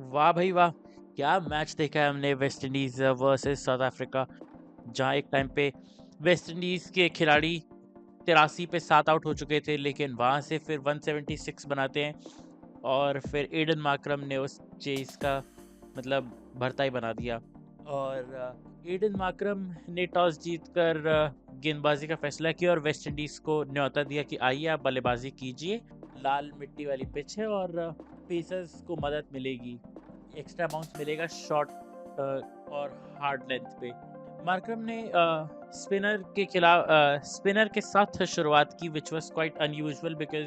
वाह भाई वाह! क्या मैच देखा है हमने West Indies versus south Africa, जहाँ एक टाइम पे वेस्ट इंडीज़ के खिलाड़ी 83 पे 7 आउट हो चुके थे, लेकिन वहाँ से फिर 176 बनाते हैं और फिर एडन मार्करम ने उस चेज़ का मतलब भरता ही बना दिया। और एडन मार्करम ने टॉस जीतकर गेंदबाजी का फैसला किया और वेस्ट इंडीज़ को न्योता दिया कि आइए आप बल्लेबाजी कीजिए। लाल मिट्टी वाली पिच है और पेसर्स को मदद मिलेगी, एक्स्ट्रा बाउंस मिलेगा शॉर्ट और हार्ड लेंथ पे। मार्करम ने स्पिनर के साथ शुरुआत की, which was quite unusual because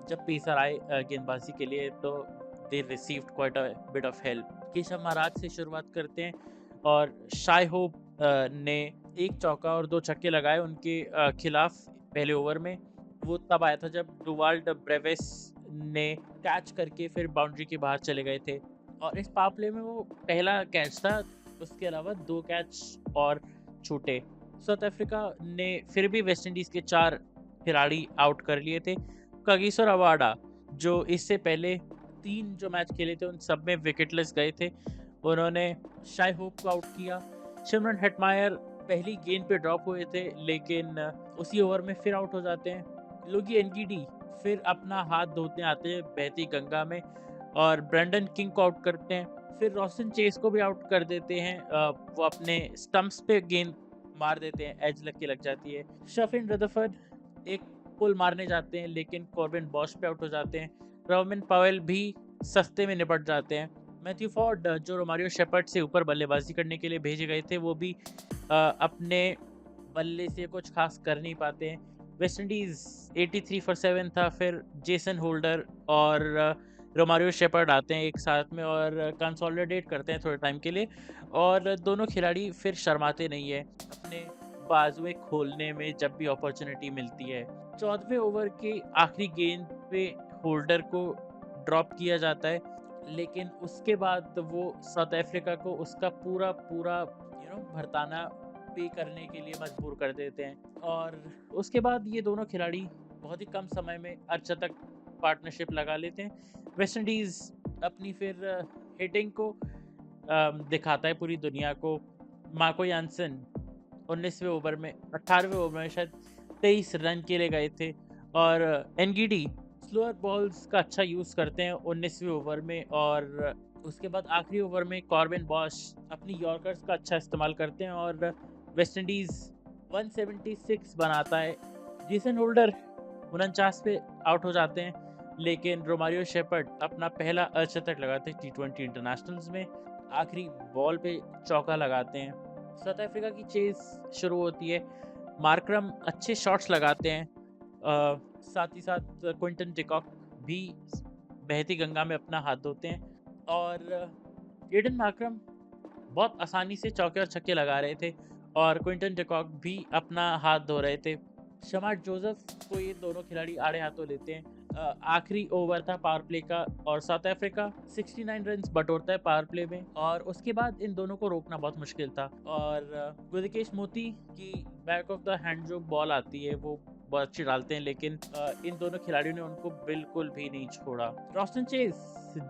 जब पेसर आए गेंदबाजी के लिए तो they received quite a bit of help. Keshav Maharaj से शुरुआत करते हैं और शाय होप ने एक चौका और 2 छक्के लगाए उनके खिलाफ पहले ओवर में। वो तब आया था जब डुवाल्ड ब्रेविस ने कैच करके फिर बाउंड्री के बाहर चले गए थे और इस पावर प्ले में वो पहला कैच था। उसके अलावा 2 कैच और छूटे। साउथ अफ्रीका ने फिर भी वेस्ट इंडीज के 4 खिलाड़ी आउट कर लिए थे। कागिसो रबाडा जो इससे पहले 3 जो मैच खेले थे उन सब में विकेटलेस गए थे, उन्होंने शाय होप को आउट किया। सिमरन हेटमायर पहली गेंद पे ड्रॉप हुए थे, लेकिन उसी ओवर में फिर आउट हो जाते हैं। लोगी एनगीडी फिर अपना हाथ धोते आते हैं बहती गंगा में और ब्रेंडन किंग को आउट करते हैं। फिर रॉसन चेस को भी आउट कर देते हैं। वो अपने स्टंप्स पे गेंद मार देते हैं, एज लग जाती है। शफिन रदरफोर्ड एक पुल मारने जाते हैं, लेकिन कॉर्बिन बॉश पे आउट हो जाते हैं। रोमिन पावेल भी सस्ते में निपट जाते हैं। मैथ्यू फॉर्ड जो रोमारियो शेपर्ड से ऊपर बल्लेबाजी करने के लिए भेजे गए थे, वो भी अपने बल्ले से कुछ खास कर नहीं पाते हैं। वेस्ट इंडीज 83 फॉर 7 था। फिर जेसन होल्डर और रोमारियो शेपर्ड आते हैं एक साथ में और कंसोलिडेट करते हैं थोड़े टाइम के लिए, और दोनों खिलाड़ी फिर शर्माते नहीं है अपने बाजुएं खोलने में जब भी अपॉर्चुनिटी मिलती है। 14वें ओवर के आखिरी गेंद पे होल्डर को ड्रॉप किया जाता है, लेकिन उसके बाद वो साउथ अफ्रीका को उसका पूरा पूरा भरताना पे करने के लिए मजबूर कर देते हैं। और उसके बाद ये दोनों खिलाड़ी बहुत ही कम समय में अर्धशतक पार्टनरशिप लगा लेते हैं। वेस्ट इंडीज अपनी फिर हिटिंग को दिखाता है पूरी दुनिया को। मार्को यानसन 19वें ओवर में 18वें ओवर में शायद 23 रन के लिए गए थे और एनगीडी स्लोअर बॉल्स का अच्छा यूज़ करते हैं 19वें ओवर में। और उसके बाद आखिरी ओवर में कॉर्बिन बॉश अपनी यॉर्कर्स का अच्छा इस्तेमाल करते हैं और वेस्ट इंडीज़ 176 बनाता है। जेसन होल्डर 49 पे आउट हो जाते हैं, लेकिन रोमारियो शेपर्ड अपना पहला अर्धशतक लगाते हैं T20 इंटरनेशनल्स में। आखिरी बॉल पे चौका लगाते हैं। साउथ अफ्रीका की चेज शुरू होती है। मार्करम अच्छे शॉट्स लगाते हैं, साथ ही साथ क्विंटन डिकॉक भी बहती गंगा में अपना हाथ धोते हैं और एडन मार्करम बहुत आसानी से चौके और छक्के लगा रहे थे और क्विंटन डिकॉक भी अपना हाथ धो रहे थे। शमार्ट जोसेफ को ये दोनों खिलाड़ी आड़े हाथों लेते हैं। आखिरी ओवर था पावर प्ले का और साउथ अफ्रीका 69 रन्स बटोरता है पावर प्ले में और उसके बाद इन दोनों को रोकना बहुत मुश्किल था। और गुरकेश मोती की बैक ऑफ द हैंड जो बॉल आती है वो बहुत अच्छी डालते हैं, लेकिन इन दोनों खिलाड़ियों ने उनको बिल्कुल भी नहीं छोड़ा। रॉस्टन चेज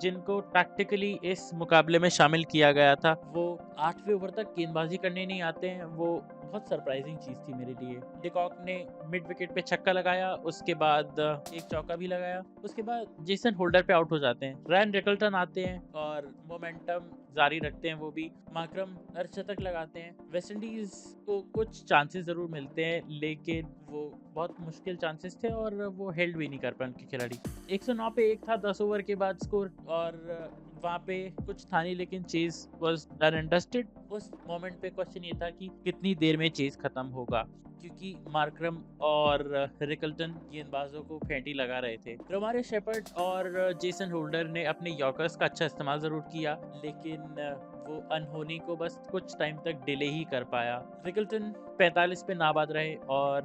जिनको टैक्टिकली इस मुकाबले में शामिल किया गया था, वो 8वें ओवर तक गेंदबाजी करने नहीं आते हैं। वो बहुत सरप्राइजिंग चीज़ थी मेरे लिए। डिकॉक ने मिड विकेट पे छक्का लगाया, उसके बाद एक चौका भी लगाया। उसके बाद जेसन होल्डर पे आउट हो जाते हैं। रैन रिकल्टन आते हैं और मोमेंटम जारी रखते हैं। वो भी मार्करम अर्धशतक लगाते हैं। वेस्ट इंडीज को कुछ चांसेस ज़रूर मिलते हैं, लेकिन वो बहुत मुश्किल चांसेस थे और वो हेल्ड भी नहीं कर पाए उनके खिलाड़ी। 109 पे 1 था 10 ओवर के बाद स्कोर और वहाँ पे कुछ था नहीं, लेकिन chase was done and dusted. उस मोमेंट पे क्वेश्चन ये था कि कितनी देर में चेज खत्म होगा, क्योंकि मार्करम और रिकल्टन गेंदबाजों को फेंटी लगा रहे थे। रोमारियो शेपर्ड और जेसन होल्डर ने अपने यॉर्कर्स का अच्छा इस्तेमाल ज़रूर किया, लेकिन वो अनहोनी को बस कुछ टाइम तक डिले ही कर पाया। रिकल्टन 45 पे नाबाद रहे और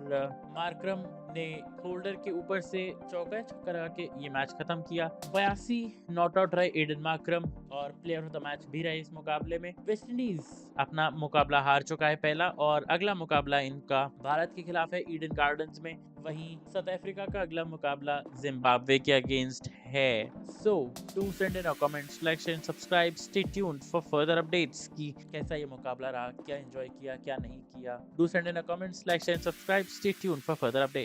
मार्करम ने होल्डर के ऊपर से चौका छक्का लगा के ये मैच खत्म किया। 82 नॉट आउट रहे एडन मार्करम और प्लेयर ऑफ द मैच भी रहे इस मुकाबले में। वेस्ट इंडीज अपना मुकाबला हार चुका है पहला, और अगला मुकाबला इनका भारत के खिलाफ है ईडन गार्डन्स में। वहीं साउथ अफ्रीका का अगला मुकाबला जिम्बाब्वे के अगेंस्ट है। So do send in a comments, like, share, subscribe, stay tuned for further updates कि कैसा ये मुकाबला रहा, क्या एंजॉय किया, क्या नहीं किया। Do send in a comments, like, share, subscribe, stay tuned for further update.